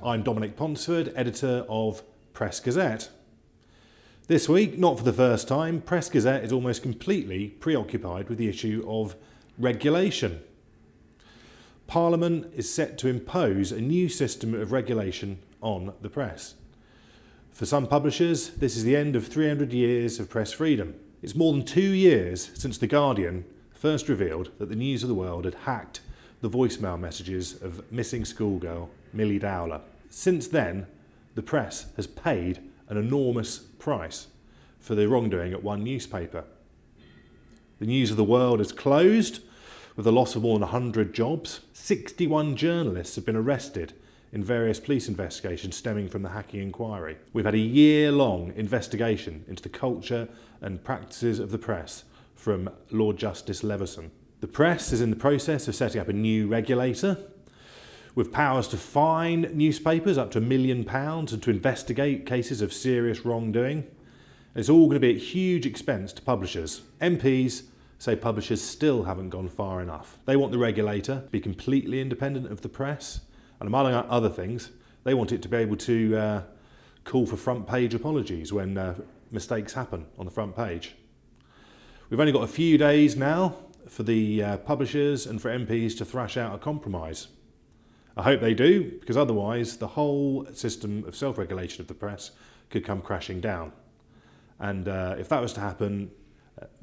I'm Dominic Ponsford, editor of Press Gazette. This week, not for the first time, Press Gazette is almost completely preoccupied with the issue of regulation. Parliament is set to impose a new system of regulation on the press. For some publishers, this is the end of 300 years of press freedom. It's more than 2 years since The Guardian first revealed that the News of the World had hacked the voicemail messages of missing schoolgirl Milly Dowler. Since then, the press has paid an enormous price for the wrongdoing at one newspaper. The News of the World is closed, with the loss of more than 100 jobs. 61 journalists have been arrested in various police investigations stemming from the hacking inquiry. We've had a year-long investigation into the culture and practices of the press from Lord Justice Leveson. The press is in the process of setting up a new regulator with powers to fine newspapers up to £1 million and to investigate cases of serious wrongdoing. It's all going to be at huge expense to publishers. MPs say publishers still haven't gone far enough. They want the regulator to be completely independent of the press, and among other things, they want it to be able to call for front page apologies when mistakes happen on the front page. We've only got a few days now for the publishers and for MPs to thrash out a compromise. I hope they do, because otherwise the whole system of self-regulation of the press could come crashing down. And if that was to happen,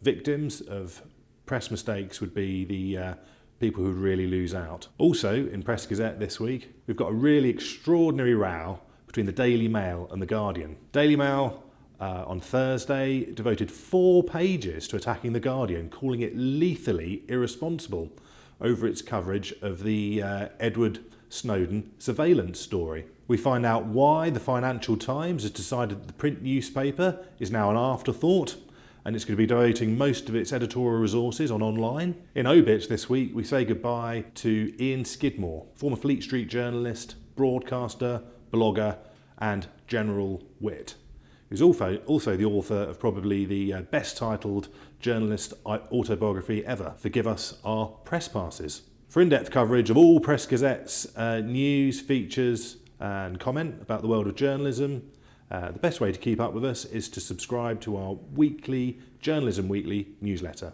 victims of press mistakes would be the people who would really lose out. Also, in Press Gazette this week, we've got a really extraordinary row between the Daily Mail and the Guardian. Daily Mail on Thursday devoted 4 pages to attacking the Guardian, calling it lethally irresponsible over its coverage of the Edward Snowden surveillance story. We find out why the Financial Times has decided that the print newspaper is now an afterthought, and it's going to be devoting most of its editorial resources on online. In Obits this week, we say goodbye to Ian Skidmore, former Fleet Street journalist, broadcaster, blogger, and general wit. He's also the author of probably the best titled journalist autobiography ever, Forgive Us Our Press Passes. For in-depth coverage of all Press Gazette's news, features and comment about the world of journalism, the best way to keep up with us is to subscribe to our weekly Journalism Weekly newsletter.